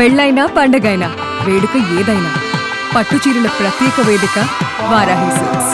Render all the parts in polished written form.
పెళ్ళైనా పండగైనా వేడుక ఏదైనా పట్టుచీరల ప్రత్యేక వేదిక వారాహి సిల్క్స్.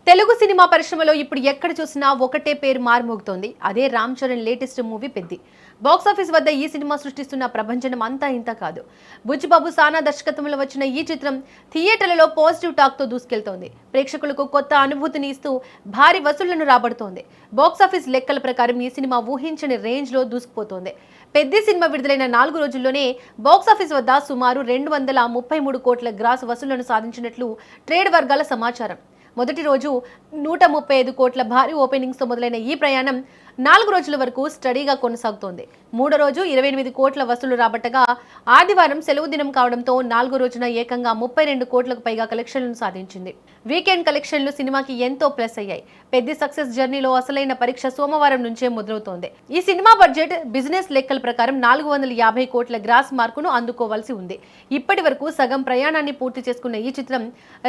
తెలుగు సినిమా పరిశ్రమలో ఇప్పుడు ఎక్కడ చూసినా ఒకటే పేరు మారుమోగుతోంది. అదే Ram Charan latest movie Peddi. Box office వద్ద ఈ సినిమా సృష్టిస్తున్న ప్రభంజనం అంతా ఇంత కాదు. బుచ్చిబాబు సానా దర్శకత్వంలో వచ్చిన ఈ చిత్రం థియేటర్లలో పాజిటివ్ టాక్ తో దూసుకెళ్తోంది. ప్రేక్షకులకు కొత్త అనుభూతిని ఇస్తూ భారీ వసూళ్లను రాబడుతోంది. బాక్సాఫీస్ లెక్కల ప్రకారం ఈ సినిమా ఊహించని రేంజ్ లో దూసుకుపోతోంది. పెద్ది సినిమా విడుదలైన 4 రోజుల్లోనే బాక్సాఫీస్ వద్ద సుమారు 233 కోట్ల గ్రాస్ వసూళ్లను సాధించినట్లు ట్రేడ్ వర్గాల సమాచారం. మొదటి రోజు 135 కోట్ల భారీ ఓపెనింగ్స్తో మొదలైన ఈ ప్రయాణం 4 రోజుల వరకు స్టడీగా కొనసాగుతోంది. మూడో రోజు 28 కోట్ల వసూలు రాబట్టగా ఆదివారం సెలవు దినం కావడంతో 4 రోజున ఏకంగా 32 కోట్లకు పైగా కలెక్షన్లను సాధించింది. వీకెండ్ కలెక్షన్లు సినిమాకి ఎంతో ప్లస్ అయ్యాయి. పెద్ద సక్సెస్ జర్నీలో అసలైన పరీక్ష సోమవారం నుంచే మొదలవుతోంది. ఈ సినిమా బడ్జెట్ బిజినెస్ లెక్కల ప్రకారం 450 కోట్ల గ్రాస్ మార్కును అందుకోవాల్సి ఉంది. ఇప్పటి వరకు సగం ప్రయాణాన్ని పూర్తి చేసుకున్న ఈ చిత్రం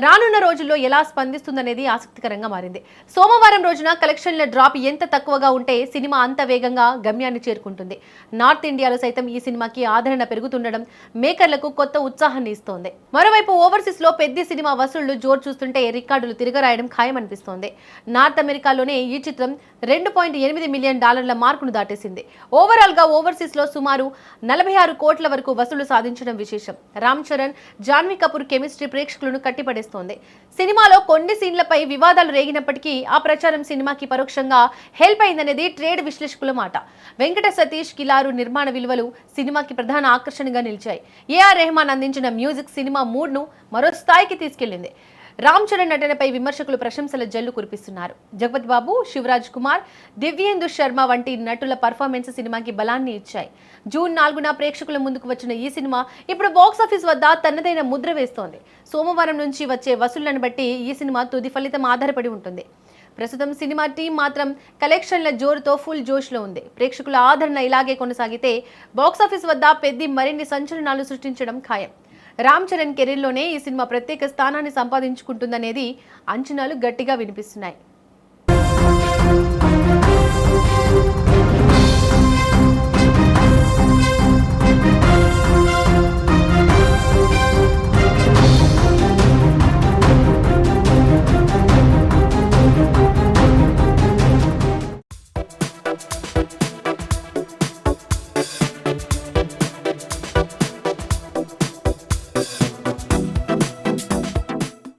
రానున్న రోజుల్లో ఎలా స్పందిస్తుందనేది ఆసక్తికరంగా మారింది. సోమవారం రోజున కలెక్షన్ల డ్రాప్ ఎంత తక్కువగా ఉంటే సినిమా అంత వేగంగా గమ్యాన్ని చేరుకుంటుంది. నార్త్ ఇండియాలో సైతం ఈ సినిమాకి ఆదరణ పెరుగుతుండడం మేకర్లకు కొత్త ఉత్సాహాన్ని ఇస్తోంది. మరోవైపు ఓవర్సీస్ లో పెద్ద సినిమా వసూళ్లు జోరు చూస్తుంటే రికార్డులు తిరగరాయడం ఖాయమనిపిస్తోంది. నార్త్ అమెరికాలోనే ఈ చిత్రం $2.8 మిలియన్ మార్కును దాటేసింది. ఓవరాల్ గా ఓవర్సీస్ లో సుమారు 46 కోట్ల వరకు వసూలు సాధించడం విశేషం. రామ్ చరణ్, జాన్వీ కపూర్ కెమిస్ట్రీ ప్రేక్షకులను కట్టిపడేస్తోంది. సినిమాలో కొన్ని సీన్లపై వివాదాలు రేగినప్పటికీ ఆ ప్రచారం సినిమాకి పరోక్షంగా హెల్ప్ అయిందనేది ట్రేడ్ విశ్లేషకుల మాట. వెంకట సతీష్ కిలారు నిర్మాణ విలువలు సినిమాకి ప్రధాన ఆకర్షణగా నిలిచాయి. ఏఆర్ రెహమాన్ అందించిన మ్యూజిక్ సినిమా మూడ్ ను మరో స్థాయికి తీసుకెళ్లింది. రామ్ చరణ్ నటనపై విమర్శకులు ప్రశంసల జల్లు కురిపిస్తున్నారు. జగపతి బాబు, శివరాజ్ కుమార్, దివ్యేందు శర్మ వంటి నటుల పర్ఫార్మెన్స్ సినిమాకి బలాన్ని ఇచ్చాయి. జూన్ 4న ప్రేక్షకుల ముందుకు వచ్చిన ఈ సినిమా ఇప్పుడు బాక్సాఫీస్ వద్ద తనదైన ముద్ర వేస్తోంది. సోమవారం నుంచి వచ్చే వసూళ్లను బట్టి ఈ సినిమా తుది ఫలితం ఆధారపడి ఉంటుంది. ప్రస్తుతం సినిమా టీం మాత్రం కలెక్షన్ల జోరుతో ఫుల్ జోష్లో ఉంది. ప్రేక్షకుల ఆదరణ ఇలాగే కొనసాగితే బాక్సాఫీస్ వద్ద పెద్ద మరిన్ని సంచలనాలు సృష్టించడం ఖాయం. రామ్ చరణ్ కెరీర్లోనే ఈ సినిమా ప్రత్యేక స్థానాన్ని సంపాదించుకుంటుందనేది అంచనాలు గట్టిగా వినిపిస్తున్నాయి.